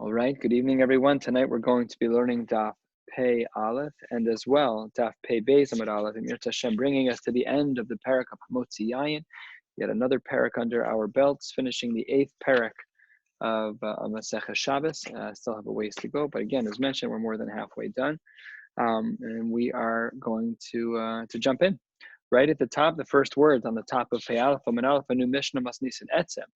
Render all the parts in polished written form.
All right, good evening, everyone. Tonight we're going to be learning Daf Pei Aleph and as well Daf Pei Beis Amud Aleph, and Mirta Hashem bringing us to the end of the parak of Hamotzi Yayin, yet another parak under our belts, finishing the 8th parak of Maseches Shabbos. Still have a ways to go, but again, as mentioned, we're more than halfway done, and we are going to jump in. Right at the top, the first words on the top of Pei Aleph Amud Aleph, a new Mishnah Masnisin Etzem.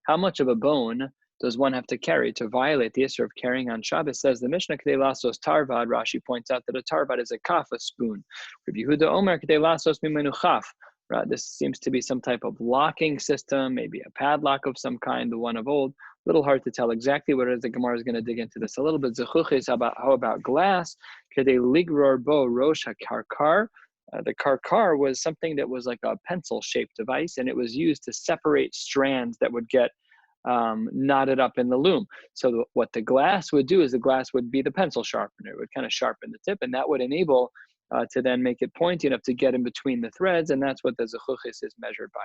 How much of a bone does one have to carry to violate the issue of carrying on Shabbos? Says the Mishnah, K'dei lasos tarvad. Rashi points out that a tarvad is a kaf, a spoon. Rabbi Yehuda Omer, K'dei lasos mimenu chaf. Right, this seems to be some type of locking system, maybe a padlock of some kind, the one of old. A little hard to tell exactly what it is. The Gemara is going to dig into this a little bit. Zechuchis, how about glass? K'dei ligror bo rosh hakarkar. The karkar was something that was like a pencil-shaped device, and it was used to separate strands that would get knotted up in the loom. So what the glass would do is the glass would be the pencil sharpener. It would kind of sharpen the tip, and that would enable to then make it pointy enough to get in between the threads, and that's what the zechuchis is measured by.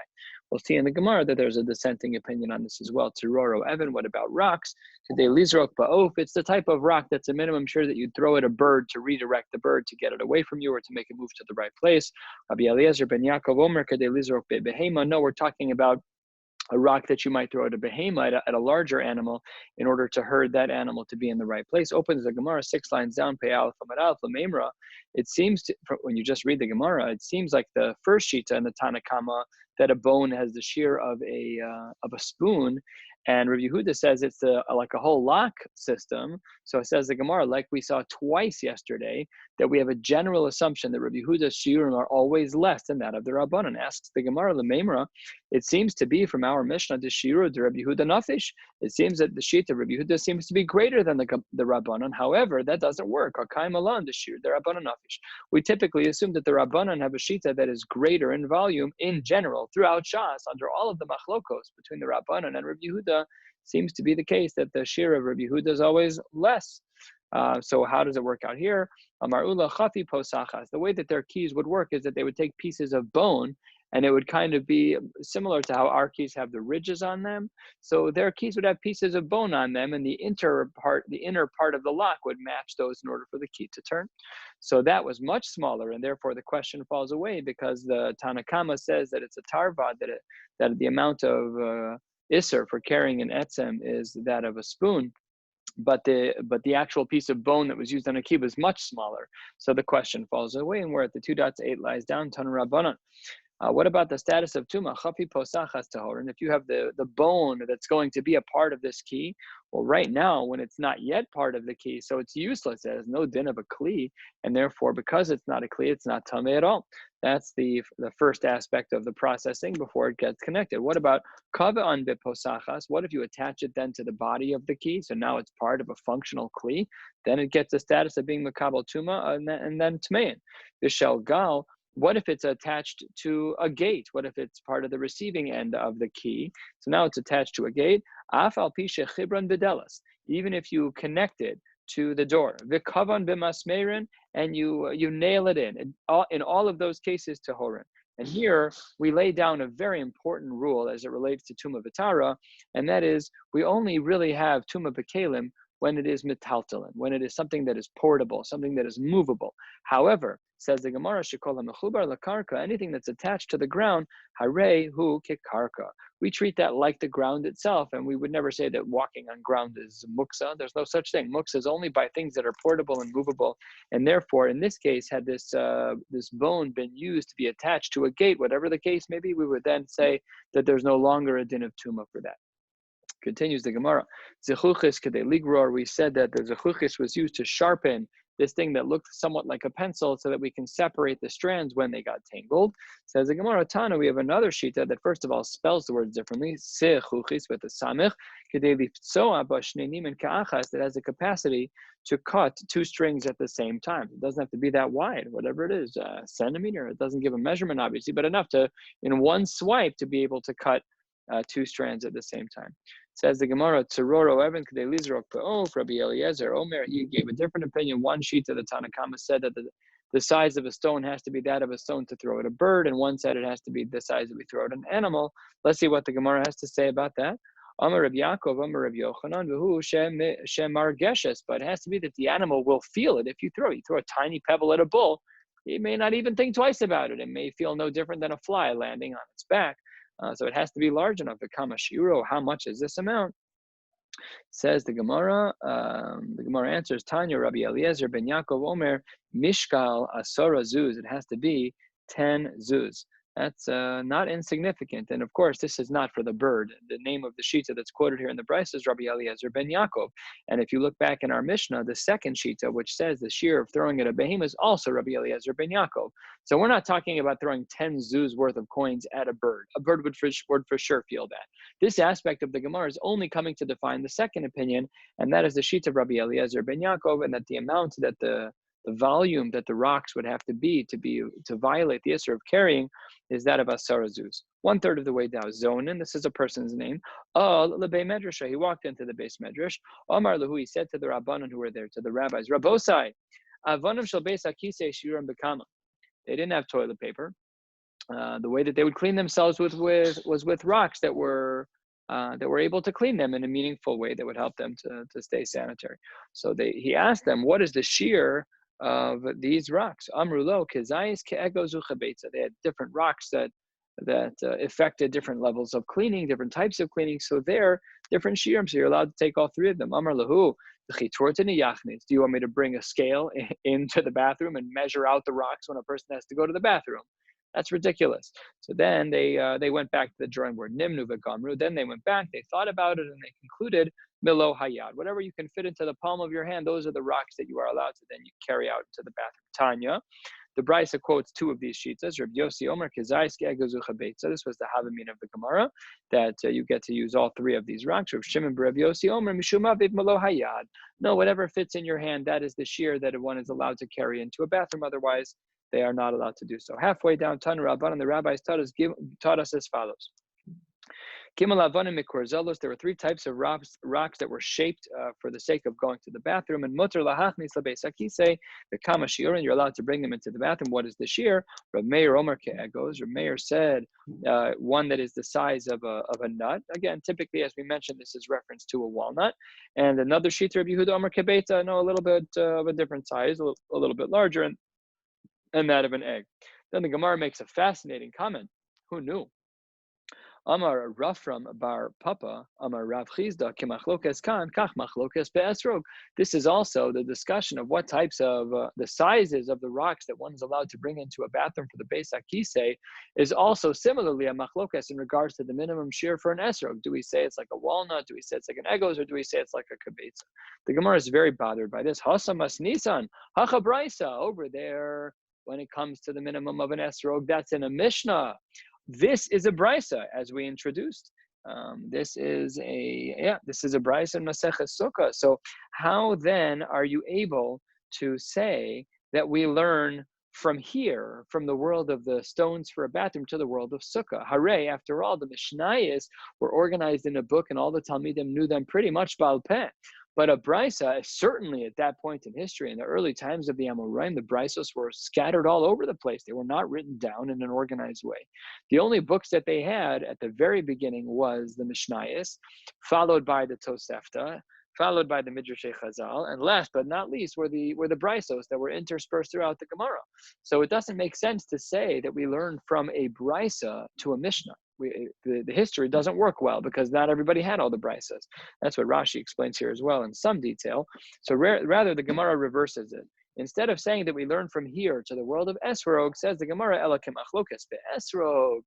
We'll see in the Gemara that there's a dissenting opinion on this as well. Tiroro Evan, what about rocks? Today, lizrok ba'of, it's the type of rock that's a minimum sure that you'd throw at a bird to redirect the bird to get it away from you or to make it move to the right place. Rabbi Eliezer ben Yaakov Omer, kadei lizrok be'behema. No, we're talking about a rock that you might throw at a behemoth, at a larger animal, in order to herd that animal to be in the right place. Opens the Gemara 6 lines down, Pei Aleph Amud Aleph L'meimra. It seems, when you just read the Gemara, it seems like the first shita in the Tanakama that a bone has the shear of a spoon, and Rabbi Yehuda says it's like a whole lock system. So it says the Gemara, like we saw twice yesterday, that we have a general assumption that Rabbi Yehuda's shiurim are always less than that of the Rabbanan. Asks the Gemara, L'meimra, it seems to be from our Mishnah, the shiur to Rabbi Yehuda nafish. It seems that the sheet of Rabbi Yehuda seems to be greater than the Rabbanan. However, that doesn't work. Akaim alan, the shiur, the Rabbanan nafish. We typically assume that the Rabbanan have a shita that is greater in volume in general throughout Shas, under all of the machlokos between the Rabbanan and Rabbi Yehuda. Seems to be the case that the shear of Rabbi Yehuda is always less. So how does it work out here? Amar ula chafi posachas. The way that their keys would work is that they would take pieces of bone, and it would kind of be similar to how our keys have the ridges on them. So their keys would have pieces of bone on them, and the inner part of the lock would match those in order for the key to turn. So that was much smaller, and therefore the question falls away, because the Tanakama says that it's a tarvad, that the amount of Isser for carrying an etzem is that of a spoon, but the actual piece of bone that was used on a key was much smaller. So the question falls away, and we're at the 2.8 lies down, Tanu Rabbanan. What about the status of Tuma? Chafi posachas tahor. And if you have the bone that's going to be a part of this key, well, right now, when it's not yet part of the key, so it's useless. It has no din of a kli, and therefore, because it's not a kli, it's not tameh at all. That's the first aspect of the processing before it gets connected. What about kave'an beposachas? What if you attach it then to the body of the key? So now it's part of a functional kli. Then it gets the status of being makabel tuma, and then tmein. Vishel gal. What if it's attached to a gate? What if it's part of the receiving end of the key? So now it's attached to a gate. Afal pishe chibran bedelas. Even if you connect it to the door, v'kavan b'masmerin, and you nail it in all of those cases tahorin. And here we lay down a very important rule as it relates to tuma v'tara, and that is we only really have tuma b'kelim when it is metaltalin, when it is something that is portable, something that is movable. However, says the Gemara, shekola mechubar lakarka, anything that's attached to the ground, hare hu kikarka. We treat that like the ground itself, and we would never say that walking on ground is muksa. There's no such thing. Muksa is only by things that are portable and movable, and therefore, in this case, had this bone been used to be attached to a gate, whatever the case may be, we would then say that there's no longer a din of tuma for that. Continues the Gemara. Zechuchis kedei ligror. We said that the zechuchis was used to sharpen this thing that looked somewhat like a pencil, so that we can separate the strands when they got tangled. Says the Gemara Tana, we have another shita that first of all spells the words differently. Zechuchis with a samich kedei lifsoa b'shneim and ka'achas, that has the capacity to cut two strings at the same time. It doesn't have to be that wide, whatever it is, a centimeter. It doesn't give a measurement, obviously, but enough to, in one swipe, to be able to cut two strands at the same time. Says the Gemara, Tzororo Evan K'dei Lizrok Be'of, Rabbi Eliezer Omer, he gave a different opinion. One sheet of the Tanakama said that the size of a stone has to be that of a stone to throw at a bird, and one said it has to be the size that we throw at an animal. Let's see what the Gemara has to say about that. Amar Rabbi Yaakov, Amar Rabbi Yochanan, v'hu shemar geshes. But it has to be that the animal will feel it. If you throw a tiny pebble at a bull, it may not even think twice about it. It may feel no different than a fly landing on its back. So it has to be large enough. The kama shiro, how much is this amount? Says the Gemara. The Gemara answers, Tanya Rabbi Eliezer ben Yaakov Omer Mishkal Asora Zuz. It has to be 10 zuz. That's not insignificant. And of course, this is not for the bird. The name of the shita that's quoted here in the Bryce is Rabbi Eliezer ben Yaakov. And if you look back in our Mishnah, the second shita, which says the shear of throwing at a behemoth, is also Rabbi Eliezer ben Yaakov. So we're not talking about throwing 10 zuz worth of coins at a bird. A bird would for sure feel that. This aspect of the Gemara is only coming to define the second opinion, and that is the sheet of Rabbi Eliezer ben Yaakov, and that the amount that the volume that the rocks would have to violate the issur of carrying is that of Asara Zuz. 1/3 of the way down. Zonin, this is a person's name. Lebei Medrash, he walked into the base Medrash. Omar Lahu, he said to the Rabbanon who were there, to the rabbis, Rabbosai, Avonim shel beis hakisei shiurim bekama. They didn't have toilet paper. The way that they would clean themselves was with rocks that were able to clean them in a meaningful way that would help them to stay sanitary. So he asked them, what is the shear of these rocks? Amrulo kezayis ke'ego zuchabetza. They had different rocks that affected different levels of cleaning, different types of cleaning. So they're different shiurim. So you're allowed to take all three of them. Amar lahu. Do you want me to bring a scale into the bathroom and measure out the rocks when a person has to go to the bathroom? That's ridiculous. So then they went back to the drawing board. Nimnu v'gamru. Then they went back, they thought about it, and they concluded, milo hayad. Whatever you can fit into the palm of your hand, those are the rocks that you are allowed to then you carry out into the bathroom. Tanya. The Brisa quotes two of these sheets. Rabbi Yossi Omer Kezayis Ke'egozu Chabetza. This was the Havamin of the Gemara, that you get to use all three of these rocks. Rabbi Shimon Rabbi Yossi Omer Mishum Aviv Malo Hayad. No, whatever fits in your hand, that is the shear that one is allowed to carry into a bathroom. Otherwise, they are not allowed to do so. Halfway down, Tanu Rabban, and the rabbis taught us as follows. There were three types of rocks that were shaped for the sake of going to the bathroom. And mutter lahachnis lebeis hakisei, the kama shiurin, you're allowed to bring them into the bathroom. What is the shear? Rav Meir Omer ke'egos. Rav Meir said one that is the size of a nut. Again, typically, as we mentioned, this is reference to a walnut. And another sheet, Rav Yehuda Omer kebeita, no, a little bit of a different size, a little bit larger, and that of an egg. Then the Gemara makes a fascinating comment. Who knew? Amar Rafram bar Papa, Amar Rav Chizda, Kimachlokes Kan, Kach Machlokes Be'esrog. This is also the discussion of what types of the sizes of the rocks that one is allowed to bring into a bathroom for the Beis HaKisei is also similarly a machlokes in regards to the minimum shear for an esrog. Do we say it's like a walnut? Do we say it's like an egos? Or do we say it's like a kibetza? The Gemara is very bothered by this. Hasamas Nisan, Hachabraisa, over there, when it comes to the minimum of an esrog, that's in a Mishnah. This is a brisa, as we introduced. This is a brisa in Maseches Sukkah. So how then are you able to say that we learn from here, from the world of the stones for a bathroom to the world of Sukkah? Hooray, after all, the Mishnayos were organized in a book and all the Talmidim knew them pretty much Baal Peh. But a brisa, certainly at that point in history, in the early times of the Amoraim, the brisos were scattered all over the place. They were not written down in an organized way. The only books that they had at the very beginning was the Mishnayos, followed by the Tosefta, followed by the Midrashei Chazal, and last but not least were the brisos that were interspersed throughout the Gemara. So it doesn't make sense to say that we learn from a brisa to a Mishnah. The history doesn't work well because not everybody had all the brisos. That's what Rashi explains here as well in some detail. So rather, the Gemara reverses it. Instead of saying that we learn from here to the world of Esrog, says the Gemara, Elakim Achlokas be'Esrog.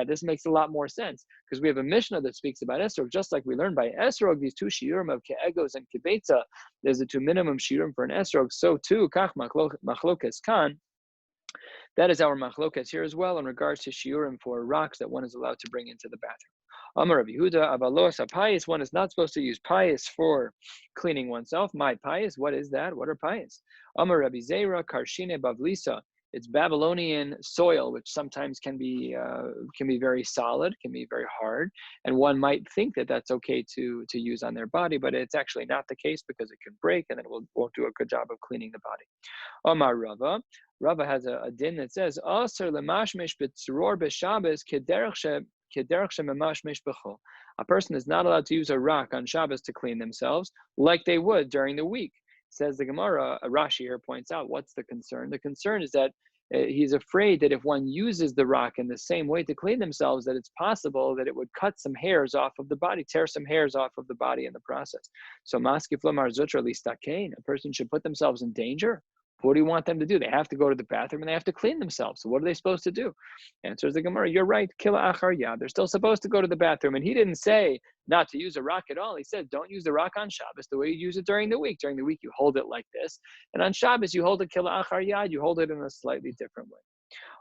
This makes a lot more sense because we have a Mishnah that speaks about Esrog, just like we learned by Esrog, these two shiurim of Ke'egos and Kibetza, there's the two minimum shiurim for an Esrog, so too, Kach Machlokas Kan. That is our machlokas here as well in regards to shiurim for rocks that one is allowed to bring into the bathroom. Amar Rabbi Yehuda, avalos apayis, one is not supposed to use payis for cleaning oneself. My payis, what is that? What are payis? Amar Rabbi Zera, karshine bavlisa. It's Babylonian soil, which sometimes can be very solid, can be very hard, and one might think that that's okay to use on their body, but it's actually not the case because it can break and it won't do a good job of cleaning the body. Amar Rava. Rava has a din that says, "Aser lemashmesh b'tzror b'Shabbos kederech A person is not allowed to use a rock on Shabbos to clean themselves like they would during the week. Says the Gemara, Rashi here points out, what's the concern? The concern is that he's afraid that if one uses the rock in the same way to clean themselves, that it's possible that it would cut some hairs off of the body, tear some hairs off of the body in the process. So maskif lomar zutra listakein, a person should put themselves in danger. What do you want them to do? They have to go to the bathroom and they have to clean themselves. So what are they supposed to do? Answers the Gemara, you're right, kila achar yad. They're still supposed to go to the bathroom. And he didn't say not to use a rock at all. He said, don't use the rock on Shabbos the way you use it during the week. During the week, you hold it like this. And on Shabbos, you hold it kila achar yad. You hold it in a slightly different way.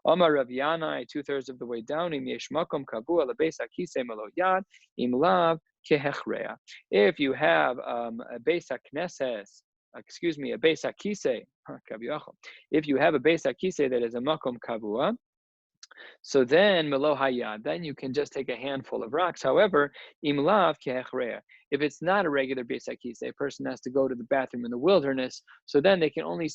Omar Rav Yanai, 2/3 of the way down, im yesh makom kavua lebeis hakisei malo yad, im lav kehechrea. If you have a beis hakneses, a beis hakisei, if you have a beis hakisei that is a makom kavua, so then melo hayad, then you can just take a handful of rocks. However, im lav kehechrea, if it's not a regular beis hakisei, a person has to go to the bathroom in the wilderness, so then they can only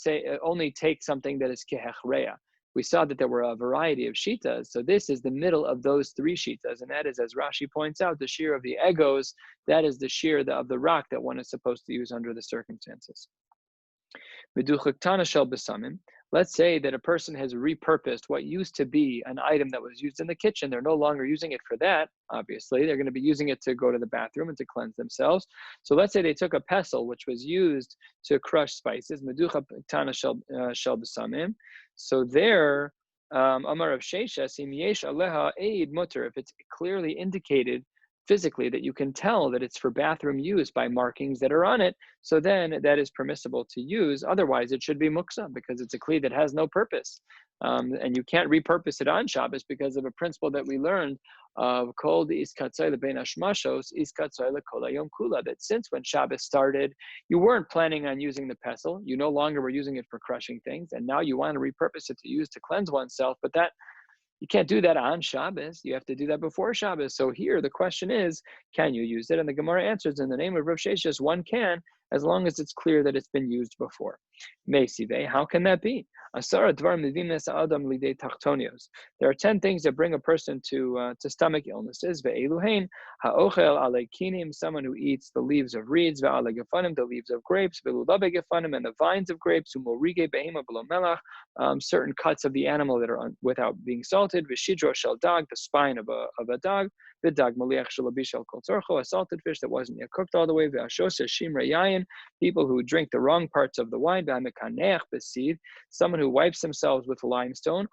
take something that is kehechrea. We saw that there were a variety of shitas, so this is the middle of those three shitas, and that is, as Rashi points out, the shear of the egos, that is the shear of the rock that one is supposed to use under the circumstances. Let's say that a person has repurposed what used to be an item that was used in the kitchen. They're no longer using it for that, obviously. They're going to be using it to go to the bathroom and to cleanse themselves. So let's say they took a pestle, which was used to crush spices. So there, Amar of Sheshes, yesh aleha eid mutter, if it's clearly indicated physically that you can tell that it's for bathroom use by markings that are on it, so then that is permissible to use. Otherwise, it should be muksa because it's a kli that has no purpose. And you can't repurpose it on Shabbos because of a principle that we learned of kol de iskatzai lebein hashmashos iskatzai lekol hayom kula, that since when Shabbos started, you weren't planning on using the pestle. You no longer were using it for crushing things, and now you want to repurpose it to use to cleanse oneself, but that you can't do that on Shabbos. You have to do that before Shabbos. So here the question is, can you use it? And the Gemara answers, in the name of Rav Sheshes, one can, as long as it's clear that it's been used before. Meisive, how can that be? There are 10 things that bring a person to stomach illnesses. Someone who eats the leaves of reeds, the leaves of grapes, and the vines of grapes, certain cuts of the animal that are without being salted, the spine of a dog, a salted fish that wasn't yet cooked all the way, people who drink the wrong parts of the wine, someone who wipes themselves with limestone,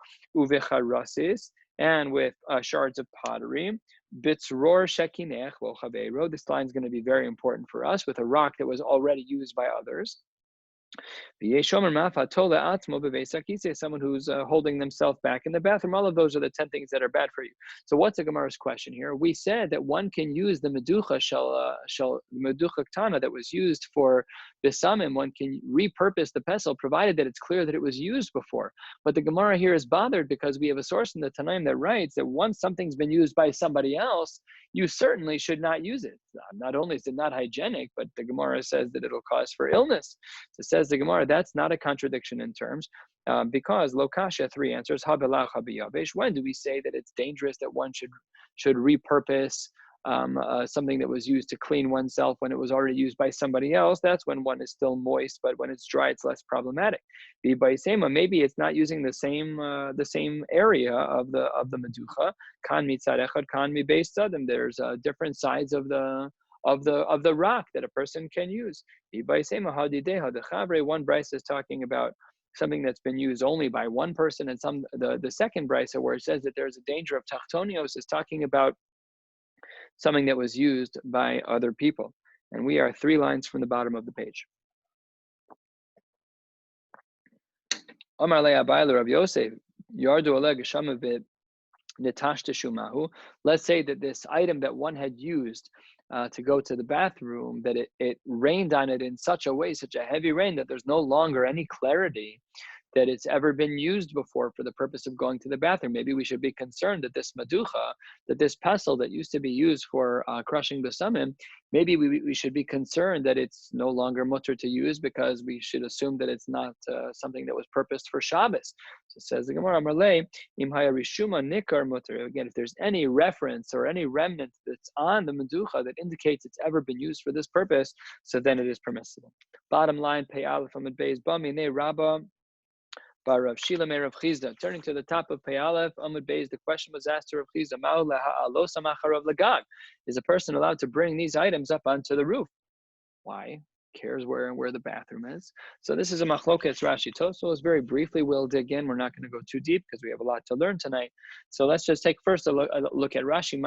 and with shards of pottery. This line is going to be very important for us, with a rock that was already used by others. Someone who's holding themselves back in the bathroom. All of those are the 10 things that are bad for you. So what's the Gemara's question here? We said that one can use the meducha meducha ktana that was used for besamim. One can repurpose the pestle, provided that it's clear that it was used before. But the Gemara here is bothered because we have a source in the Tanaim that writes that once something's been used by somebody else, you certainly should not use it. Not only is it not hygienic, but the Gemara says that it'll cause for illness. So it says the Gemara, that's not a contradiction in terms, because Lokasha, 3 answers. When do we say that it's dangerous that one should repurpose something that was used to clean oneself when it was already used by somebody else? That's when one is still moist, but when it's dry, it's less problematic. Maybe it's not using the same area of the meducha. Kan mitzad echad, kan mi beis tzadim. There's different sides of the rock that a person can use. One brisa is talking about something that's been used only by one person, and the second brisa, where it says that there's a danger of tachtonios, is talking about something that was used by other people. And we are 3 lines from the bottom of the page. Omar le Abai Rav Yosef, yardu oleg shamavit netashta shumahu. Let's say that this item that one had used to go to the bathroom, that it rained on it in such a way, such a heavy rain, that there's no longer any clarity that it's ever been used before for the purpose of going to the bathroom. Maybe we should be concerned that this maducha, that this pestle that used to be used for crushing besamim, maybe we should be concerned that it's no longer mutter to use, because we should assume that it's not something that was purposed for Shabbos. So it says the Gemara, Amarle, im haya rishuma nikar mutter. Again, if there's any reference or any remnant that's on the meducha that indicates it's ever been used for this purpose, so then it is permissible. Bottom line, pei aleph amud beis bami ne rabba bar Rav Shila me Rav Chizda. Turning to the top of pei aleph amud beis, the question was asked to Rav Chizda: Ma'u leha'alos macharav lagag? Is a person allowed to bring these items up onto the roof? Why? Cares where the bathroom is. So this is a machloket Rashi Tosfos. Very briefly, we'll dig in. We're not going to go too deep because we have a lot to learn tonight. So let's just take first a look at Rashi.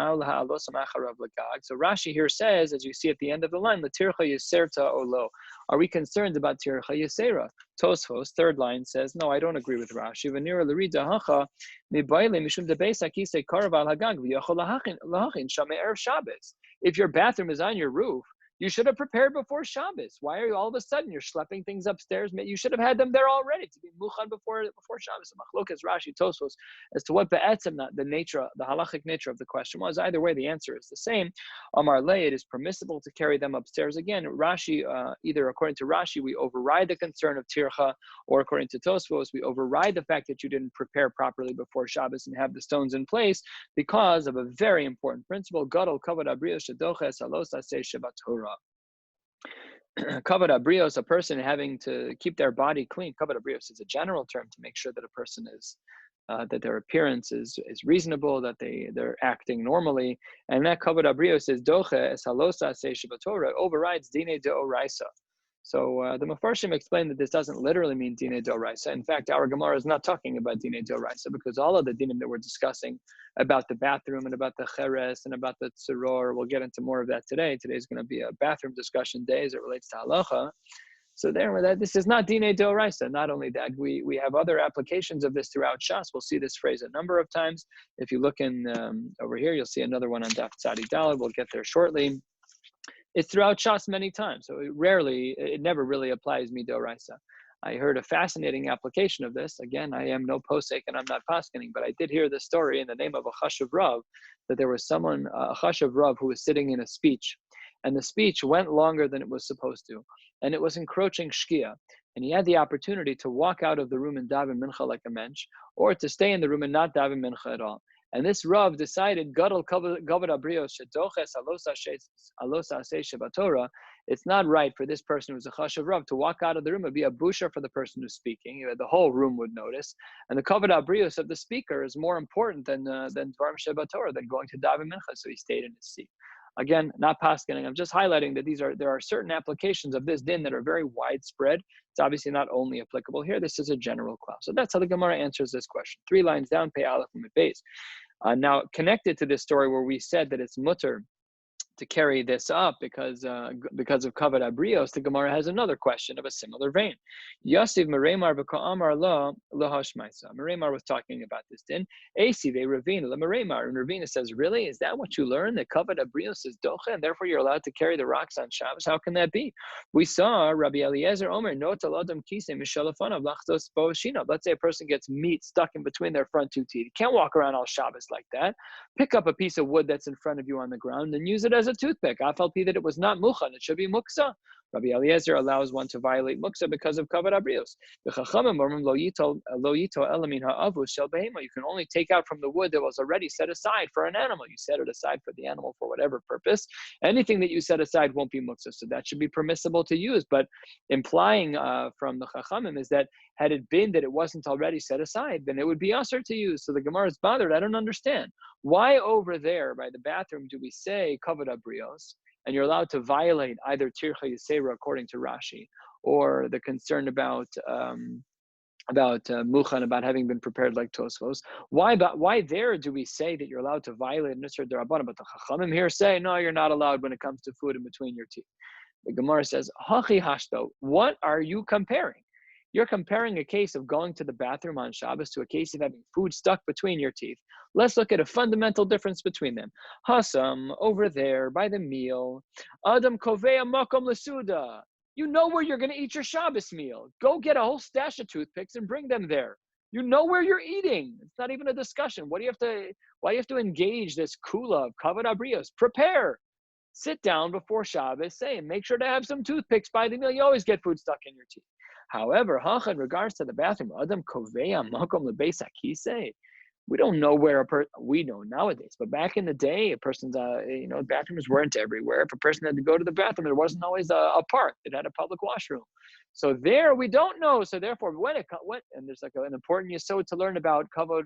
So Rashi here says, as you see at the end of the line, L'tircha yiserta olo. Are we concerned about tircha yisera? Tosfos, third line, says, no, I don't agree with Rashi. V'nira l'rida hacha mibayle mishum debeis akise karav al hagag v'yachol lahachin shamei erev Shabbos. If your bathroom is on your roof, you should have prepared before Shabbos. Why are you all of a sudden you're schlepping things upstairs? You should have had them there already to be muchan before Shabbos. Machlokas Rashi Tosfos as to what be'etzem, the nature, the halachic nature of the question was. Either way, the answer is the same. Amar le, it is permissible to carry them upstairs. Again, Rashi, either according to Rashi, we override the concern of tircha, or according to Tosfos, we override the fact that you didn't prepare properly before Shabbos and have the stones in place because of a very important principle. Gadol kavod abrios shedoches alos aseh shebat Torah. Kavod abrios, a person having to keep their body clean. Kavod abrios is a general term to make sure that a person is, that their appearance is reasonable, that they're acting normally. And that kavod abrios is doche es halosa se shebatorah, overrides dine de oraisa. So the Mefarshim explained that this doesn't literally mean Dine Doraisa. In fact, our Gemara is not talking about Dine Doraisa, because all of the dinim that we're discussing about the bathroom and about the Cheres and about the Tzoror, we'll get into more of that today. Today's going to be a bathroom discussion day as it relates to Halacha. So there, this is not Dine Doraisa. Not only that, we have other applications of this throughout Shas. We'll see this phrase a number of times. If you look in over here, you'll see another one on Daf Tzadi Daled. We'll get there shortly. It's throughout Shas many times, so it never really applies midoraisa. I heard a fascinating application of this. Again, I am no posek and I'm not paskening, but I did hear the story in the name of a chashuv rav, that there was someone, a chashuv rav, who was sitting in a speech, and the speech went longer than it was supposed to, and it was encroaching shkia, and he had the opportunity to walk out of the room and daven mincha like a mensch, or to stay in the room and not daven mincha at all. And this Rav decided, Gadol kavod abrios shedoches alosa aseh shebatorah. It's not right for this person who's a chashuv Rav to walk out of the room. It would be a busha for the person who's speaking. The whole room would notice. And the kavod abrios of the speaker is more important than dvarim shebatorah, than going to daven mincha. So he stayed in his seat. Again, not paskening. I'm just highlighting that there are certain applications of this din that are very widespread. It's obviously not only applicable here. This is a general clause. So that's how the Gemara answers this question. 3 lines down, pei aleph and beis. Now, connected to this story where we said that it's mutter to carry this up because of kavod abrios, the Gemara has another question of a similar vein. Yasiv Meremar v'ka'amar la lahashmaisa. Meremar was talking about this din. Asive Ravina la Meremar, and Ravina says, really, is that what you learn? That kavod abrios is docha, and therefore you're allowed to carry the rocks on Shabbos? How can that be? We saw Rabbi Eliezer Omer notal adam kise mishalafanav lachtos bo'ashina. Let's say a person gets meat stuck in between their front 2 teeth. You can't walk around all Shabbos like that. Pick up a piece of wood that's in front of you on the ground and use it as a toothpick. Afalpi that it was not muchan, it should be muksa. Rabbi Eliezer allows one to violate muksa because of kavod abrios. You can only take out from the wood that was already set aside for an animal. You set it aside for the animal for whatever purpose. Anything that you set aside won't be muksa, so that should be permissible to use. But implying from the chachamim is that had it been that it wasn't already set aside, then it would be usher to use. So the Gemara is bothered. I don't understand. Why over there by the bathroom do we say kavod abrios, and you're allowed to violate either tircha yisera according to Rashi, or the concern about muchan, about having been prepared like Tosfos? Why there do we say that you're allowed to violate Nisr D'Rabbanan, but the Chachamim here say, no, you're not allowed when it comes to food in between your teeth? The Gemara says, Hachi hashto, what are you comparing? You're comparing a case of going to the bathroom on Shabbos to a case of having food stuck between your teeth. Let's look at a fundamental difference between them. Hasam, over there by the meal, Adam kovea makom lesuda. You know where you're going to eat your Shabbos meal. Go get a whole stash of toothpicks and bring them there. You know where you're eating. It's not even a discussion. Why do you have to engage this kula of kavod abrios? Prepare. Sit down before Shabbos, say, and make sure to have some toothpicks by the meal. You always get food stuck in your teeth. However, in regards to the bathroom, Adam Koveya Makom Lebeis Akise, we don't know where we know nowadays, but back in the day, a person's, bathrooms weren't everywhere. If a person had to go to the bathroom, there wasn't always a park that had a public washroom. So there, we don't know. So therefore, and there's like an important yesod to learn about kavod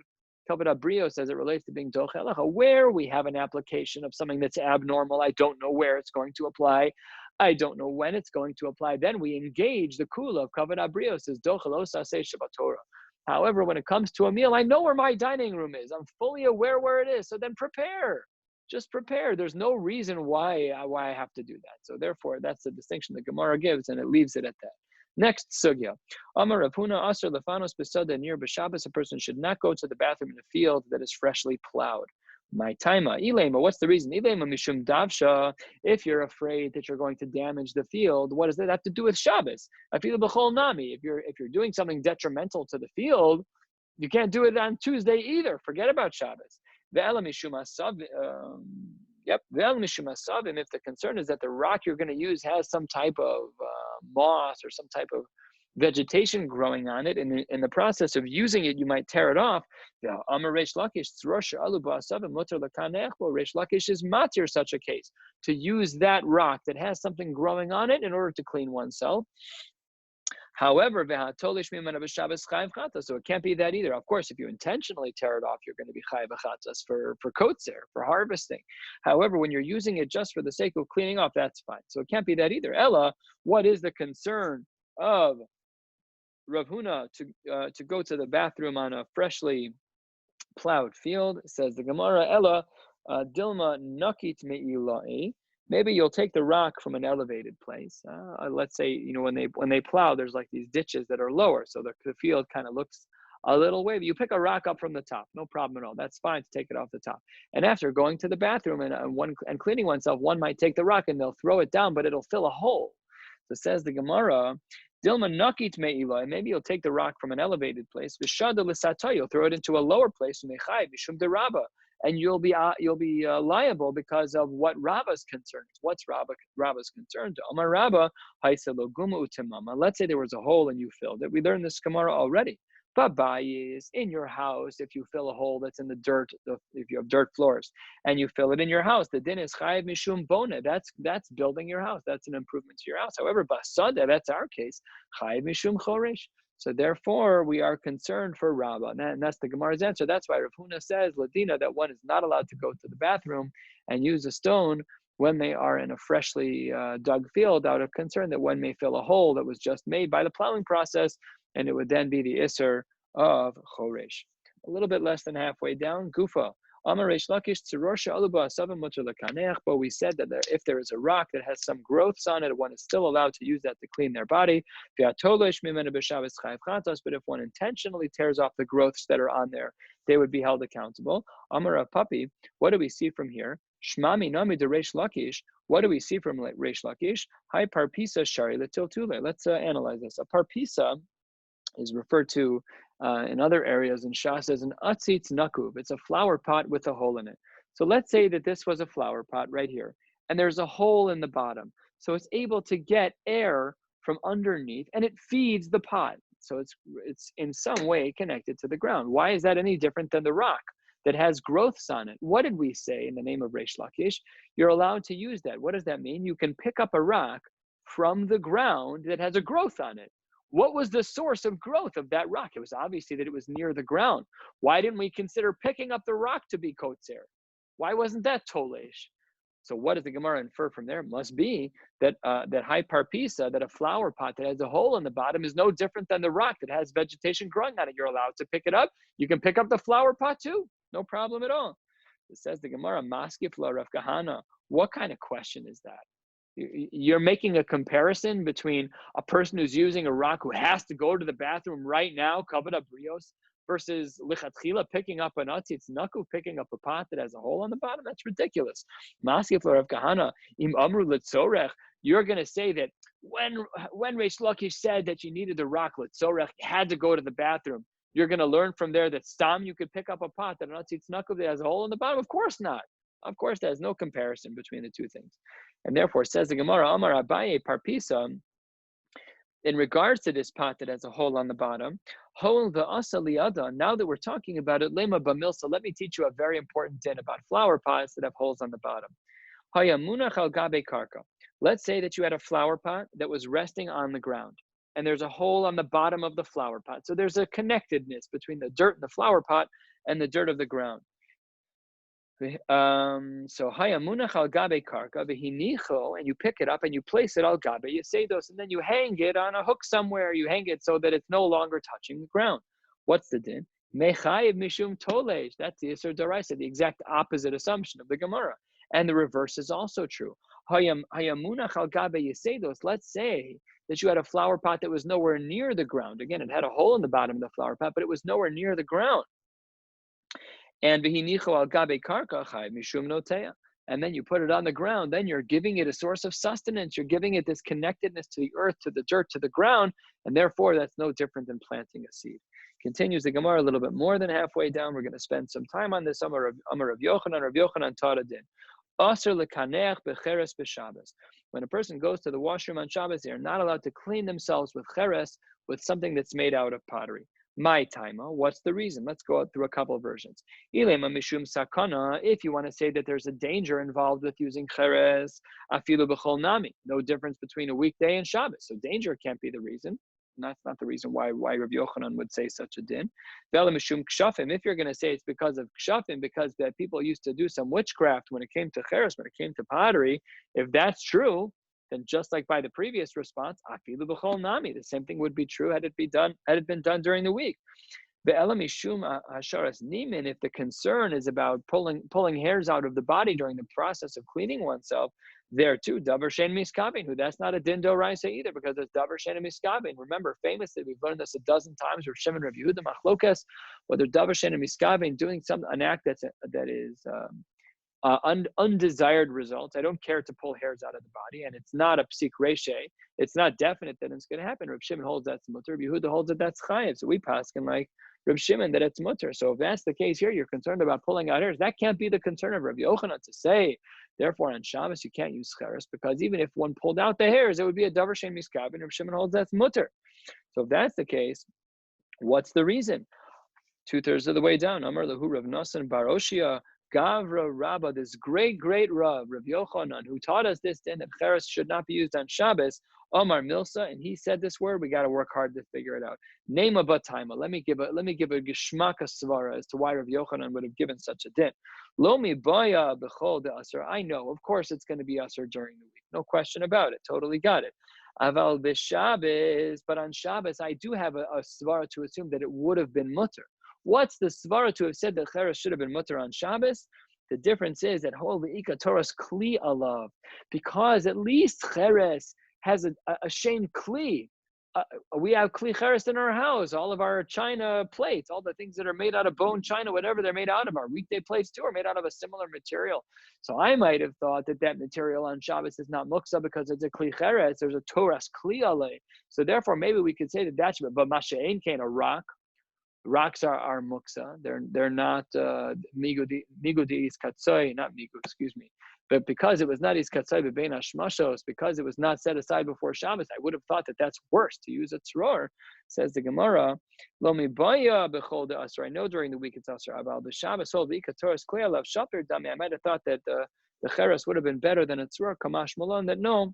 abrios as it relates to being doch halacha, where we have an application of something that's abnormal. I don't know where it's going to apply. I don't know when it's going to apply. Then we engage the kula of kavod abrios as doch halos aseh Shabbat Torah. However, when it comes to a meal, I know where my dining room is. I'm fully aware where it is. So then prepare. Just prepare. There's no reason why I have to do that. So therefore, that's the distinction the Gemara gives, and it leaves it at that. Next sugya. Amar Rav Huna Asr Lefanos Besada near B'Shabbos, a person should not go to the bathroom in a field that is freshly plowed. My taima, ilema, what's the reason? Ilema mishum davsha, if you're afraid that you're going to damage the field, what does that have to do with Shabbos? Afilu b'chol nami, if you're doing something detrimental to the field, you can't do it on Tuesday either. Forget about Shabbos. Ve'ela mishum asav, ve'ela mishum asavim, if the concern is that the rock you're going to use has some type of moss or some type of vegetation growing on it, and in the process of using it, you might tear it off. Reish Lakish is matir such a case, to use that rock that has something growing on it in order to clean oneself. However, so it can't be that either. Of course, if you intentionally tear it off, you're going to be chayav chatas for kotzer, for harvesting. However, when you're using it just for the sake of cleaning off, that's fine. So it can't be that either. Ella, what is the concern of Rav Huna to go to the bathroom on a freshly plowed field? Says the Gemara, Ella Dilma Nakit Me'ilai. Maybe you'll take the rock from an elevated place. Let's say, when they plow, there's like these ditches that are lower, so the field kind of looks a little wavy. You pick a rock up from the top, no problem at all. That's fine to take it off the top. And after going to the bathroom and cleaning oneself, one might take the rock and they'll throw it down, but it'll fill a hole. So says the Gemara, Dilma Nakit Me'ilai, maybe you'll take the rock from an elevated place, V'shada l'sata, you'll throw it into a lower place, Mechai Mishum de Rabba, and you'll be liable because of what Rabba's concerned. What's Rabba's concerned? Amar Rabba, Haisa lo guma utemama. Let's say there was a hole and you filled it. We learned this Gemara already. Babayis, in your house, if you fill a hole that's in the dirt, if you have dirt floors, and you fill it in your house, the din is chayiv mishum bona. That's building your house. That's an improvement to your house. However, basada, that's our case, chayiv mishum choresh. So therefore, we are concerned for Rabbah, and that's the Gemara's answer. That's why Rav Huna says, Ladina, that one is not allowed to go to the bathroom and use a stone when they are in a freshly dug field, out of concern that one may fill a hole that was just made by the plowing process, and it would then be the Isser of Choresh. A little bit less than halfway down, Gufa. But we said that if there is a rock that has some growths on it, one is still allowed to use that to clean their body. But if one intentionally tears off the growths that are on there, they would be held accountable. Amar Papi, what do we see from here? Shmami nami de Reish Lakish. What do we see from Reish Lakish? Hi parpisa shari letiltule. Let's analyze this. A parpisa is referred to in other areas in Shas as an atzitz nakuv. It's a flower pot with a hole in it. So let's say that this was a flower pot right here, and there's a hole in the bottom. So it's able to get air from underneath, and it feeds the pot. So it's in some way connected to the ground. Why is that any different than the rock that has growths on it? What did we say in the name of Reish Lakish? You're allowed to use that. What does that mean? You can pick up a rock from the ground that has a growth on it. What was the source of growth of that rock? It was obviously that it was near the ground. Why didn't we consider picking up the rock to be kotzer? Why wasn't that tolesh? So what does the Gemara infer from there? It must be that that high parpisa, that a flower pot that has a hole in the bottom, is no different than the rock that has vegetation growing on it. You're allowed to pick it up. You can pick up the flower pot too. No problem at all. It says the Gemara, Maskif la Rav Kahana. What kind of question is that? You're making a comparison between a person who's using a rock who has to go to the bathroom right now, kavod abrios, versus lichatchila picking up an atzitz naku, picking up a pot that has a hole on the bottom. That's ridiculous. Maskif Rav Kahana, im amru letzorech. You're going to say that when Reish Lakish said that you needed the rock Litzorech, you had to go to the bathroom, you're going to learn from there that Stam, you could pick up a pot that has a hole in the bottom? Of course not. Of course, there's no comparison between the two things. And therefore, says the Gemara, Amar Abaye Parpisa, in regards to this pot that has a hole on the bottom, hole the asa liada. Now that we're talking about it, lema bamilsa, let me teach you a very important din about flower pots that have holes on the bottom. Hayamunach al gabe karka. Let's say that you had a flower pot that was resting on the ground, and there's a hole on the bottom of the flower pot. So there's a connectedness between the dirt in the flower pot and the dirt of the ground. So hayamunach al gabe karka v'hinicho, and you pick it up and you place it al gabe yasedos, and then you hang it on a hook somewhere. You hang it so that it's no longer touching the ground. What's the din? Mechayiv mishum tolej. That's the Yisur Daraisa, the exact opposite assumption of the Gemara. And the reverse is also true. Hayamunach al gabe yasedos. Let's say that you had a flower pot that was nowhere near the ground. Again, it had a hole in the bottom of the flower pot, but it was nowhere near the ground. And v'hinicho al gabe karka chayv mishum noteya. And then you put it on the ground, then you're giving it a source of sustenance. You're giving it this connectedness to the earth, to the dirt, to the ground, and therefore that's no different than planting a seed. Continues the Gemara a little bit more than halfway down. We're going to spend some time on this. Amar Rav Yochanan taught a din. Aser lekaneach becheres b'Shabbos. When a person goes to the washroom on Shabbos, they are not allowed to clean themselves with cheres, with something that's made out of pottery. My taima, what's the reason? Let's go through a couple of versions. Ilema mishum sakana, if you want to say that there's a danger involved with using cheres, afilu b'chol nami, no difference between a weekday and Shabbos. So danger can't be the reason. And that's not the reason why Rabbi Yochanan would say such a din. Vela mishum kshafim, if you're going to say it's because of kshafim, because that people used to do some witchcraft when it came to cheres, when it came to pottery, if that's true, then just like by the previous response, afilu b'chol nami, the same thing would be true had it been done during the week. Ve'ela mishum hasharas nimin, if the concern is about pulling hairs out of the body during the process of cleaning oneself, there too, davar shein miskabin, who that's not a din doraisa either, because it's davar shein miskabin. Remember, famously, we've learned this a dozen times, Rav Shimon, Rav Yehuda machlokas, whether davar shein miskabin, doing an act that is undesired results. I don't care to pull hairs out of the body, and it's not a psik reshe. It's not definite that it's going to happen. Rav Shimon holds that's mutter. Rav Yehuda holds that that's chayiv. So we paskin like Rav Shimon that it's mutter. So if that's the case here, you're concerned about pulling out hairs. That can't be the concern of Rav Yochanan to say. Therefore, on Shabbos you can't use cheres, because even if one pulled out the hairs, it would be a davar shein miskabin. Rav Shimon holds that's mutter. So if that's the case, what's the reason? 2/3 of the way down, Amar lahu Rav Nasan bar Oshia Gavra Rabba, this great Rav Yochanan, who taught us this din that cheres should not be used on Shabbos, Omar Milsa, and he said this word. We got to work hard to figure it out. Name a bataima. Let me give a geshmaka svara as to why Rav Yochanan would have given such a din. Lomi baya bechol de asar. I know, of course, it's going to be asar during the week. No question about it. Totally got it. Aval b'Shabbos, but on Shabbos I do have a svara to assume that it would have been mutter. What's the svara to have said that cheres should have been mutter on Shabbos? The difference is that whole ve'ika Torah's kli alav, because at least cheres has a shame kli. We have kli cheres in our house. All of our china plates, all the things that are made out of bone china, whatever they're made out of, our weekday plates too are made out of a similar material. So I might have thought that material on Shabbos is not muksa because it's a kli cheres. There's a Torah's kli alei. So therefore, maybe we could say that that's, but masha'ein kain, a rock. Rocks are muksa. They're not migudi is katsoi, not migu, excuse me. But because it was not is katsoi bebein hashmashos, because it was not set aside before Shabbos, I would have thought that that's worse to use a tzror. Says the Gemara, lo mibaya bechol de asr. I know during the week it's asr. About the Shabbos, whole week Torah's clear love shaper dami. I might have thought that the cheres would have been better than a tzror. Kamash malon, that no,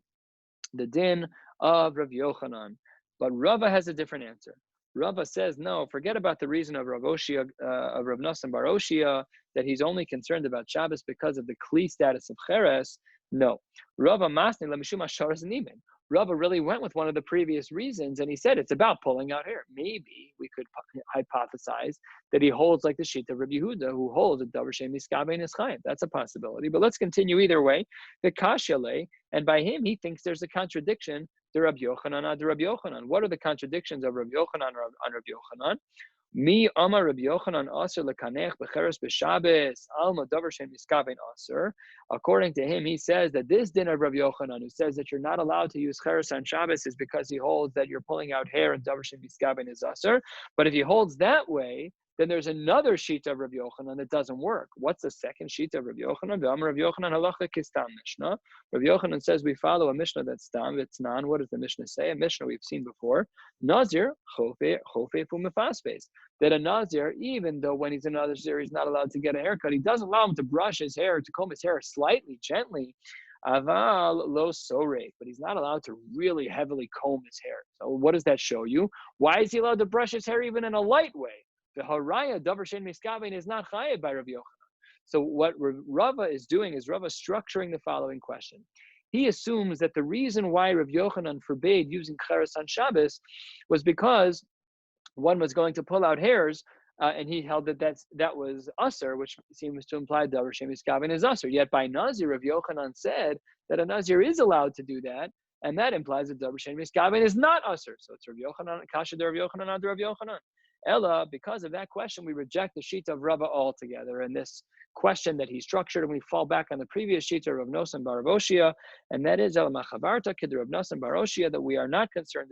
the din of Rav Yochanan. But Rava has a different answer. Rava says, no, forget about the reason of Rav Nasan bar Oshia, that he's only concerned about Shabbos because of the kli status of cheres. No. Rava masni lemishum hasharas nimin. Rava really went with one of the previous reasons, and he said it's about pulling out hair. Maybe we could hypothesize that he holds like the sheet of Rabbi Yehuda, who holds a davar shein miskabein is chayim. That's a possibility. But let's continue either way. The kashyale, and by him he thinks there's a contradiction. The Rabbi Yochanan, the Rabbi Yochanan. What are the contradictions of Rabbi Yochanan on Rabbi Yochanan? Mi Amar Rabbi Yochanan Aser lekanech becheres b'Shabbos alma davar shem miskaven aser. According to him, he says that this din of Rabbi Yochanan, who says that you're not allowed to use cheres on Shabbos, is because he holds that you're pulling out hair and davar shem miskaven is aser. But if he holds that way, then there's another sheet of Rabbi Yochanan that doesn't work. What's the second sheet of Rabbi Yochanan? Rabbi Yochanan halacha kistam mishnah. Rabbi Yochanan says we follow a mishnah that's tam, it's non. What does the mishnah say? A mishnah we've seen before. Nazir chofe umefasbes. That a Nazir, even though when he's a Nazir, he's not allowed to get a haircut, he does allow him to brush his hair, to comb his hair slightly, gently. Aval lo sore, but he's not allowed to really heavily comb his hair. So what does that show you? Why is he allowed to brush his hair even in a light way? The haraya davar shein miskaven is not chayav by Rabbi Yochanan. So what Rava is doing is Rava structuring the following question. He assumes that the reason why Rabbi Yochanan forbade using cheres on Shabbos was because one was going to pull out hairs, and he held that was usher, which seems to imply davar shein miskaven is usher. Yet by Nazir, Rabbi Yochanan said that a Nazir is allowed to do that, and that implies that davar shein miskaven is not usher. So it's Rabbi Yochanan, kasha de Rabbi Yochanan, ad Rabbi Yochanan. Ella, because of that question, we reject the sheet of Rabbi altogether. And this question that he structured, and we fall back on the previous sheet of Rav Nosson bar Rav Oshia, and that is Ela Machavarta Kid Rav Nosson bar Oshia, that we are not concerned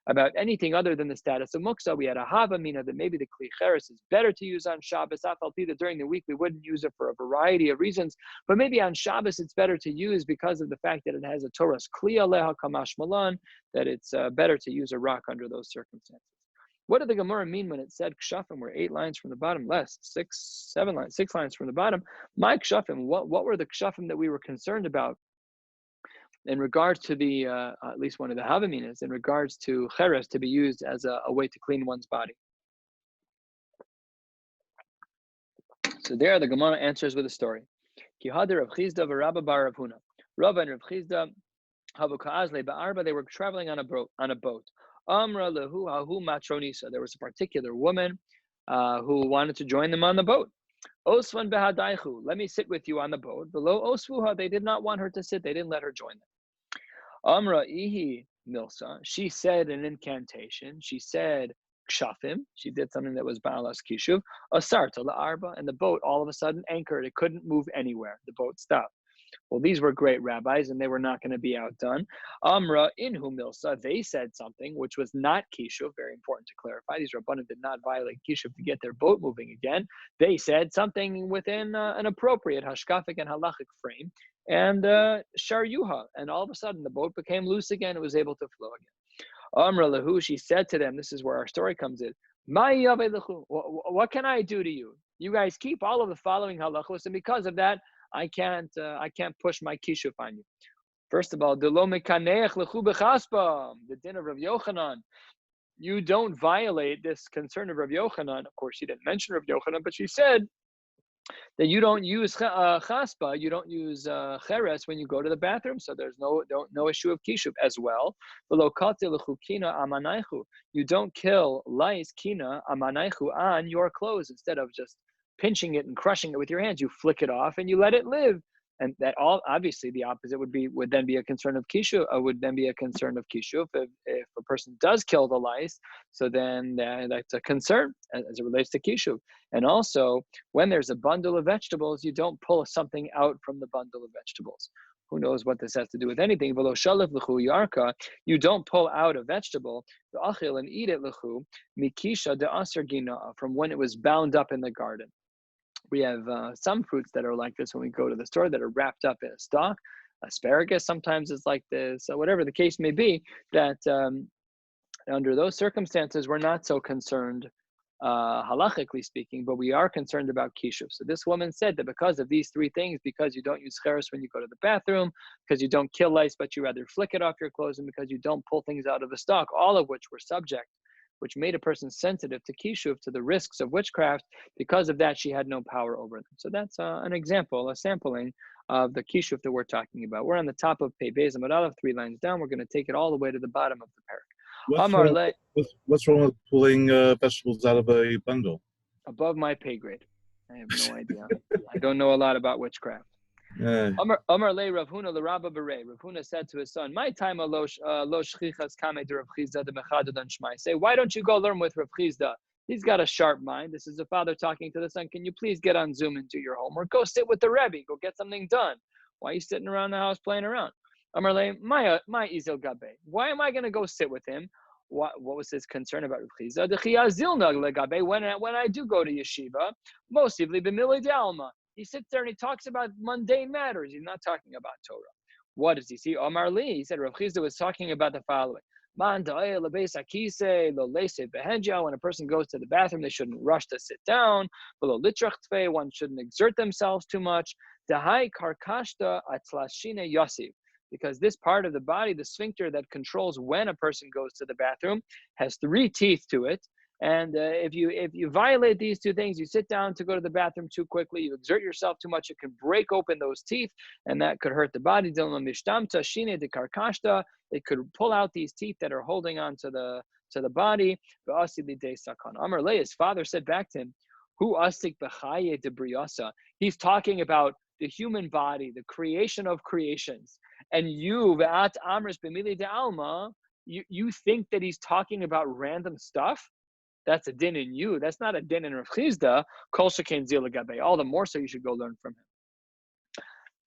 about anything other than the status of muksa. We had a hava mina that maybe the kli cheres is better to use on Shabbos. Afalpi that during the week we wouldn't use it for a variety of reasons, but maybe on Shabbos it's better to use because of the fact that it has a Torah's kli aleha kamash malan, that it's better to use a rock under those circumstances. What did the Gemara mean when it said kshafim were 8 lines from the bottom, less 6 lines from the bottom? My kshafim, what were the kshafim that we were concerned about in regards to the, at least one of the havaminas, in regards to cheres to be used as a way to clean one's body? So there the Gemara answers with a story. Ki hader Rav Chizda v'Rabba bar Rav Huna. Rabba and Rav Chizda, havu ka'azle ba'arba, they were traveling on a boat. Amra lehu hahu matronisa. There was a particular woman who wanted to join them on the boat. Osvan behadaichu. Let me sit with you on the boat. Below osvuha, they did not want her to sit. They didn't let her join them. Amra ihi milsa. She said an incantation. She said kshafim. She did something that was ba'alas kishuv. Asarta la'arba. And the boat all of a sudden anchored. It couldn't move anywhere. The boat stopped. Well, these were great rabbis, and they were not going to be outdone. Amra inhu milsa, they said something which was not kishuv. Very important to clarify. These rabbanim did not violate kishuv to get their boat moving again. They said something within an appropriate hashkafic and halachic frame, and sharyuha, and all of a sudden the boat became loose again. It was able to flow again. Amra lahu, she said to them, this is where our story comes in. What can I do to you? You guys keep all of the following halachos, and because of that, I can't push my kishuf on you. First of all, the din of Rav Yochanan. You don't violate this concern of Rav Yochanan. Of course, she didn't mention Rav Yochanan, but she said that you don't use chaspa, you don't use cheres when you go to the bathroom. So there's no issue of kishuf as well. You don't kill lice kina amanaichu on your clothes. Instead of just pinching it and crushing it with your hands, you flick it off and you let it live. And that all, obviously, the opposite would then be a concern of kishuv. If a person does kill the lice, so then that's a concern as it relates to kishuv. And also, when there's a bundle of vegetables, you don't pull something out from the bundle of vegetables. Who knows what this has to do with anything? You don't pull out a vegetable and eat it from when it was bound up in the garden. We have some fruits that are like this when we go to the store that are wrapped up in a stalk. Asparagus sometimes is like this. So whatever the case may be, that under those circumstances, we're not so concerned, halachically speaking, but we are concerned about kishuv. So this woman said that because of these 3 things, because you don't use cheres when you go to the bathroom, because you don't kill lice, but you rather flick it off your clothes, and because you don't pull things out of the stalk, all of which were subject, which made a person sensitive to kishuv, to the risks of witchcraft. Because of that, she had no power over them. So that's an example, a sampling of the kishuv that we're talking about. We're on the top of Pei Beis Amud Aleph, 3 lines down. We're going to take it all the way to the bottom of the parak. What's wrong with pulling vegetables out of a bundle? Above my pay grade. I have no idea. I don't know a lot about witchcraft. Amar le Rav Huna le Rabba Bere. Rav Huna said to his son, "My time lo shchichas kame de Rav Chizda de mechadadan shmai." Say, why don't you go learn with Rav Chizda? He's got a sharp mind. This is the father talking to the son. Can you please get on Zoom and do your homework? Go sit with the Rebbe. Go get something done. Why are you sitting around the house playing around? Amar le my izil gabe. Why am I going to go sit with him? What was his concern about Rav Chizda? The chiyazilna legabe. When I do go to yeshiva, mostly b'milei d'alma. He sits there and he talks about mundane matters. He's not talking about Torah. What does he see? Omar Li, he said Rav Chizda was talking about the following. When a person goes to the bathroom, they shouldn't rush to sit down. One shouldn't exert themselves too much. Because this part of the body, the sphincter that controls when a person goes to the bathroom, has 3 teeth to it. And if you violate these 2 things, you sit down to go to the bathroom too quickly, you exert yourself too much, it can break open those teeth, and that could hurt the body. It could pull out these teeth that are holding on to the body. His father said back to him, "Hu asik b'chaye de briyasa." He's talking about the human body, the creation of creations, and you ve'at amris b'mili de alma. You think that he's talking about random stuff? That's a din in you. That's not a din in Rav Chizda. Kol shekain zil legabe. All the more so you should go learn from him.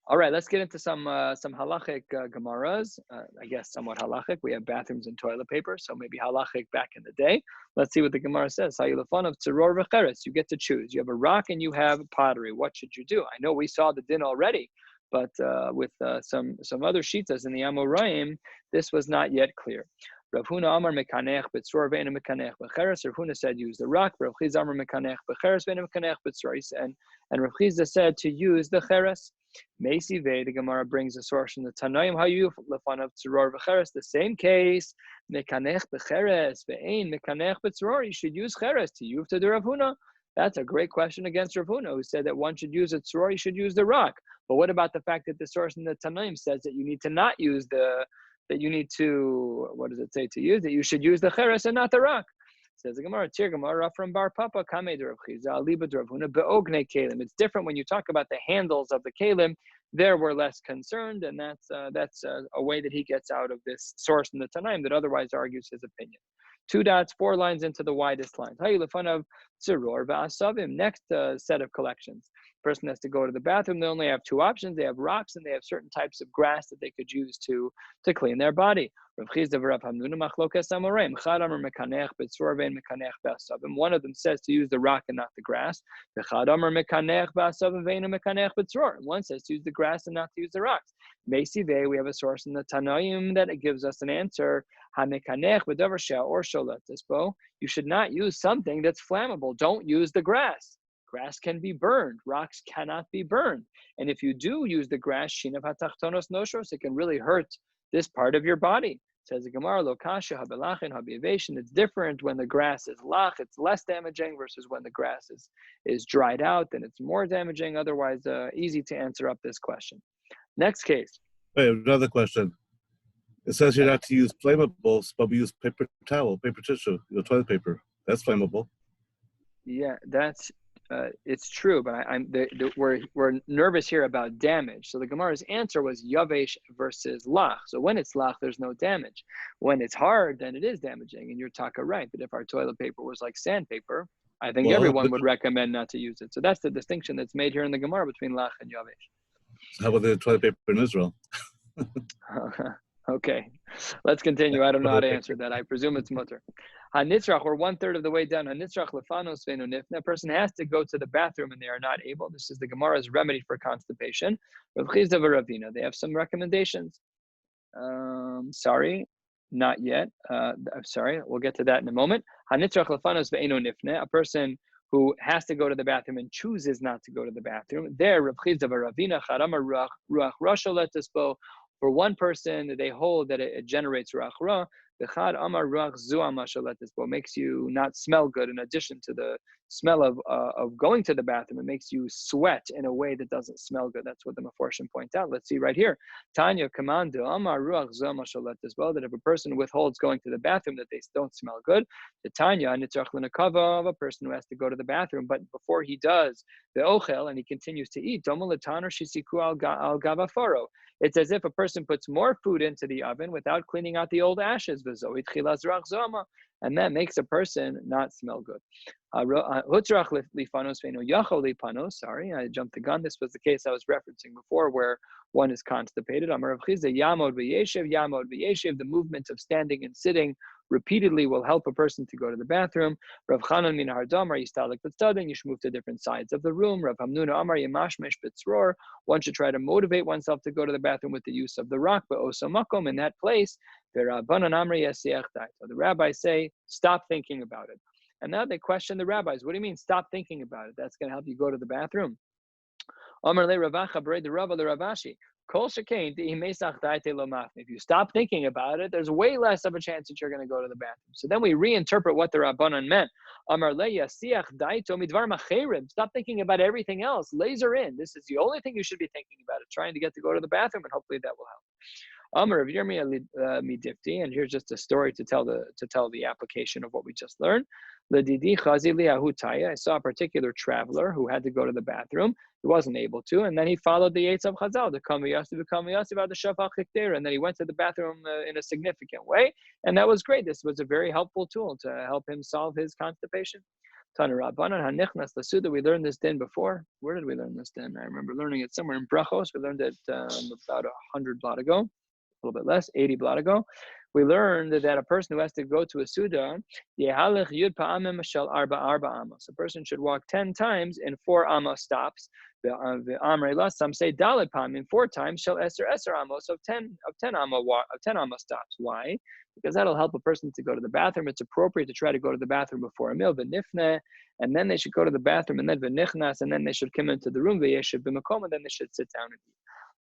All right, let's get into some halachic gemaras. I guess somewhat halachic. We have bathrooms and toilet paper, so maybe halachic back in the day. Let's see what the Gemara says. Hayulafon of tzaror v'cheres. You get to choose. You have a rock and you have pottery. What should you do? I know we saw the din already, but with some other shitas in the Amoraim, this was not yet clear. Rav Huna Amar mekanech b'tzror ve'ena mekanech b'cheres. Rav Huna said use the rock. Rav Chizda Amar mekanech b'cheres ve'ena mekanech b'tzror. And Rav Chizda said to use the cheres. Meisi ve, the Gemara brings a source from the Tanaim. Hayu lefan of tzror v'cheres. The same case. Mekanech b'cheres ve'ein mekanech b'tzror. You should use cheres to use to the Rav Huna. That's a great question against Rav Huna, who said that one should use a tzror, you should use the rock. But what about the fact that the source in the Tanaim says that you need to not use that you need to, what does it say to use? That you should use the cheres and not the rock. Says the Gemara, Tir Gemara from Bar Papa, Kamei de Rav Chizda, Aliba de Rav Huna, Be'ogne Kalim. It's different when you talk about the handles of the Kalim. There we're less concerned, and that's a way that he gets out of this source in the Tanaim that otherwise argues his opinion. 2 dots, 4 lines into the widest lines. Hayulafanav Tzuror V'asavim. Next set of collections. Person has to go to the bathroom. They only have 2 options. They have rocks and they have certain types of grass that they could use to clean their body. Rav Chizda v'Rav Hamnuna machlokas amoreim. Chad amar mekanech b'tzror ve'en mekanech b'asavim. One of them says to use the rock and not the grass. V'chad amar mekanech b'asavim ve'en mekanech b'tzror. One says to use the grass and not to use the rocks. Meisi ve, we have a source in the Tanaim that it gives us an answer. Ha-mekanech b'davar she'or sholat tisbo. You should not use something that's flammable. Don't use the grass. Grass can be burned. Rocks cannot be burned. And if you do use the grass, shinav hatachtonos noshros, it can really hurt this part of your body. Says the Gemara, lo kasha habelachin habiyavation. It's different when the grass is lach. It's less damaging versus when the grass is dried out, then it's more damaging. Otherwise, easy to answer up this question. Next case. Wait, another question. It says you're not to use flammables, but we use paper towel, paper tissue, toilet paper. That's flammable. Yeah, that's it's true, but we're nervous here about damage. So the Gemara's answer was yavesh versus lach. So when it's lach, there's no damage. When it's hard, then it is damaging, and you're taka right. But if our toilet paper was like sandpaper, I think everyone would recommend not to use it. So that's the distinction that's made here in the Gemara between lach and yavesh. How about the toilet paper in Israel? Okay, let's continue. I don't know how to answer that. I presume it's mutter. HaNitzrach, we're 1/3 of the way down. HaNitzrach lefanos ve'enu nifna. A person has to go to the bathroom and they are not able. This is the Gemara's remedy for constipation. Rav Chizda v'Ravina, they have some recommendations. Sorry, not yet. I'm sorry, we'll get to that in a moment. HaNitzrach lefanos ve'enu nifna. A person who has to go to the bathroom and chooses not to go to the bathroom. There, Rav Chizda v'Ravina, charama ruach rasha letisbo. For one person, they hold that it generates ruach ra. V'chad amar ruach zu amashalet what makes you not smell good. In addition to the smell of going to the bathroom, it makes you sweat in a way that doesn't smell good. That's what the Meforshim point out. Let's see right here. Tanya commando amar ruach zu amashalet well, that if a person withholds going to the bathroom, that they don't smell good. The Tanya nitzrach l'nakava of a person who has to go to the bathroom, but before he does the ochel and he continues to eat, domo l'taner shisiku al gavafaro. It's as if a person puts more food into the oven without cleaning out the old ashes. And that makes a person not smell good. Sorry, I jumped the gun. This was the case I was referencing before where one is constipated. The movement of standing and sitting repeatedly will help a person to go to the bathroom. Rav Chanan min hardamar yistalik b'tzadin. You should move to different sides of the room. Rav Hamnuna amar yamashmesh b'tzror. One should try to motivate oneself to go to the bathroom with the use of the rock, but also makom in that place. The rabbis say, stop thinking about it. And now they question the rabbis. What do you mean, stop thinking about it? That's going to help you go to the bathroom. Amar le Ravacha b'rei the Rava the Ravashi. If you stop thinking about it, there's way less of a chance that you're going to go to the bathroom. So then we reinterpret what the Rabbanan meant. Stop thinking about everything else. Laser in. This is the only thing you should be thinking about. It, trying to get to go to the bathroom, and hopefully that will help. Amar of Yomi midifti, and here's just a story to tell the application of what we just learned. Ledidi chazi liahutaya. I saw a particular traveler who had to go to the bathroom. He wasn't able to, and then he followed the Eitz of Chazal, the Kamiyasi about the Shafach Hiktera, and then he went to the bathroom in a significant way, and that was great. This was a very helpful tool to help him solve his constipation. Tana Rabbanan Hanichnas Lasuda. We learned this din before. Where did we learn this din? I remember learning it somewhere in Brachos. We learned it about 100 blot ago, a little bit less, 80 blot ago. We learned that a person who has to go to a Suda, a person should walk 10 times in 4 Amma stops. Some say Dalit Pamim 4 times shall Eser Amos of 10 Amma stops. Why? Because that'll help a person to go to the bathroom. It's appropriate to try to go to the bathroom before a meal, v'nifne, and then they should go to the bathroom, and then v'nichnas, and then they should come into the room, v'yeshiv b'makom, and then they should sit down and eat.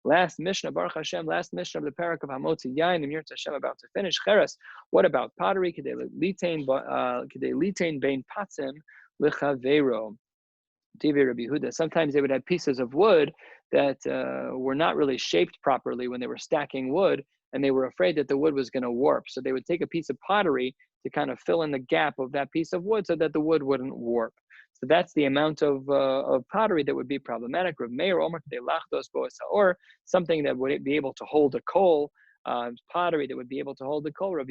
Last Mishnah, Baruch Hashem, last Mishnah of the parak of Hamotzi Yain, and Yirtz Hashem about to finish. Cheres, what about pottery? K'dei litain bein patzim l'chaveiro. Divi Rabbi Yehuda. Sometimes they would have pieces of wood that were not really shaped properly when they were stacking wood, and they were afraid that the wood was going to warp. So they would take a piece of pottery to kind of fill in the gap of that piece of wood so that the wood wouldn't warp. So that's the amount of pottery that would be problematic. Or something that would be able to hold a coal, pottery that would be able to hold the coal. No,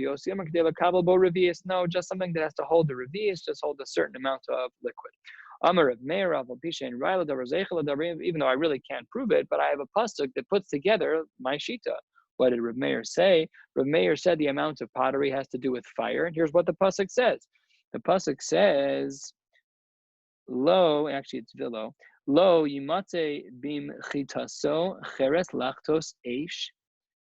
just something that has to hold the revius, just hold a certain amount of liquid. Even though I really can't prove it, but I have a pasuk that puts together my shita. What did Rav Meir say? Rav Meir said the amount of pottery has to do with fire. And here's what the pasuk says. The pasuk says, "Lo," actually it's vilo. Lo yimate bim chitaso cheres lachtos eish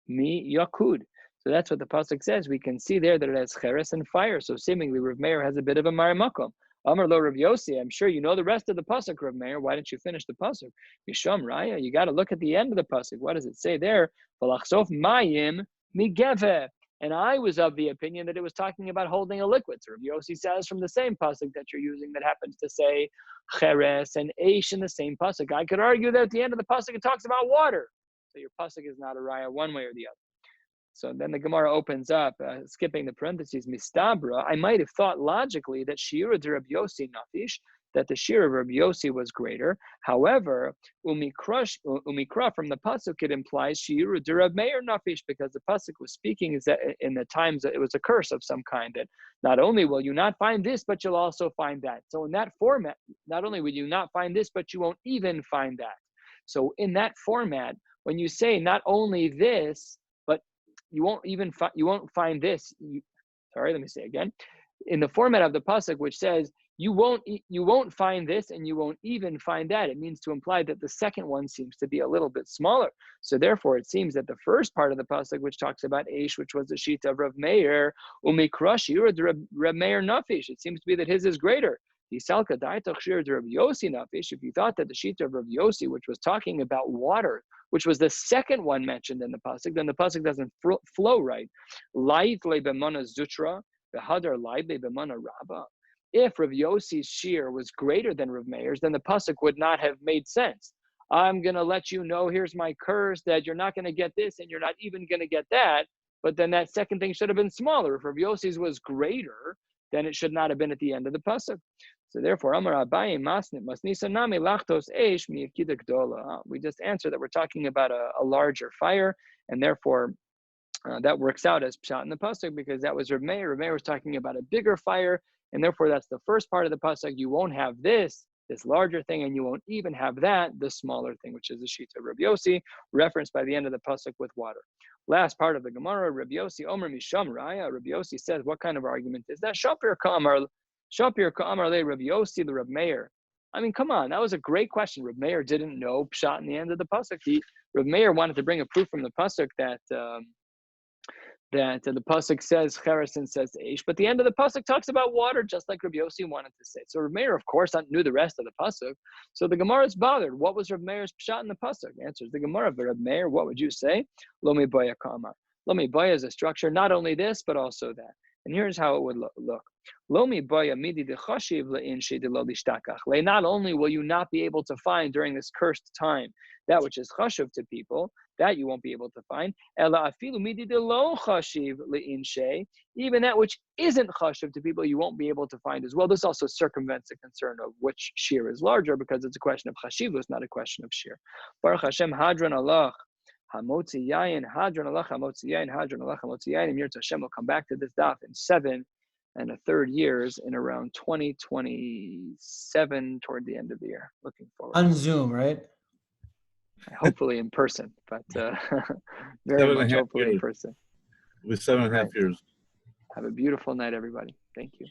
mi yakud. So that's what the pasuk says. We can see there that it has cheres and fire. So seemingly Rav Meir has a bit of a marimakom. Amar lo Rav Yossi, I'm sure you know the rest of the pasuk, Rav Meir. Why didn't you finish the pasuk? Misham Raya, you got to look at the end of the pasuk. What does it say there? V'lachsof mayim migeve. And I was of the opinion that it was talking about holding a liquid. So Rav Yossi says from the same pasuk that you're using that happens to say cheres and eish in the same pasuk. I could argue that at the end of the pasuk it talks about water. So your pasuk is not a raya one way or the other. So then the Gemara opens up, skipping the parentheses, mistabra. I might have thought logically that Shira de Rabbi Yossi nafish, that the Shira of Rabbi Yossi was greater. However, umikra from the pasuk it implies Shira de Rabbi Meir nafish, because the pasuk was speaking is that in the times that it was a curse of some kind, that not only will you not find this, but you'll also find that. So in that format, not only will you not find this, but you won't even find that. So in that format, when you say not only this, you won't find this. Let me say again. In the format of the pasuk, which says you won't find this and you won't even find that, it means to imply that the second one seems to be a little bit smaller. So therefore, it seems that the first part of the pasuk, which talks about Eish, which was the shita of Rav Meir, umikra shira Rav Meir nafish. It seems to be that his is greater. If you thought that the Shita of Rabbi Yossi, which was talking about water, which was the second one mentioned in the pasuk, then the pasuk doesn't flow right. Light lebemana zutra, behadar light lebemana rabba. If Rabbi Yossi's shear was greater than Rav Meir's, then the pasuk would not have made sense. I'm going to let you know, here's my curse, that you're not going to get this and you're not even going to get that. But then that second thing should have been smaller. If Rabbi Yossi's was greater, then it should not have been at the end of the pasuk. So therefore, Amar Abaye Masnit Masnisa Nami Lachtos Eish Miyakida Gdola. We just answered that we're talking about a larger fire, and therefore that works out as pshat in the pasuk because that was Rav Meir. Rav Meir was talking about a bigger fire, and therefore that's the first part of the pasuk. You won't have this larger thing, and you won't even have that, the smaller thing, which is the shita of Rabbi Yossi, referenced by the end of the pasuk with water. Last part of the Gemara, Rabbi Yossi Omer Misham Raya. Rabbi Yossi says, what kind of argument is that? Shapir Ka'amar le Rabbi Yossi the Rabbi Meir. I mean, come on, that was a great question. Rabbi Meir didn't know pshat in the end of the pasuk. Rabbi Meir wanted to bring a proof from the pasuk that the pasuk says cheres and says eish, but the end of the pasuk talks about water, just like Rabbi Yossi wanted to say. So Rabbi Meir, of course, knew the rest of the pasuk. So the Gemara is bothered. What was Rabbi Meir's pshat in the pasuk? Answers the Gemara. Rabbi Meir, what would you say? Lo mibaya kamar. Lo mibaya is a structure, not only this but also that. And here's how it would look. Lo mibaya midi dechashiv le'in shedilo lishtakach. Not only will you not be able to find during this cursed time that which is chashuv to people, that you won't be able to find. Even that which isn't chashuv to people, you won't be able to find as well. This also circumvents the concern of which shear is larger because it's a question of chashivus, not a question of shear. Baruch Hashem, Hadron Allah, Hamotzi Yayin, Hadron Allah, Hamotzi Yayin, Hadron Allah, Hamotzi Yayin. Mir Hashem will come back to this daf in 7 1/3 years in around 2027 toward the end of the year. Looking forward. On Zoom, right? Hopefully in person, but very much hopefully in person. With 7.5 years. Have a beautiful night, everybody. Thank you.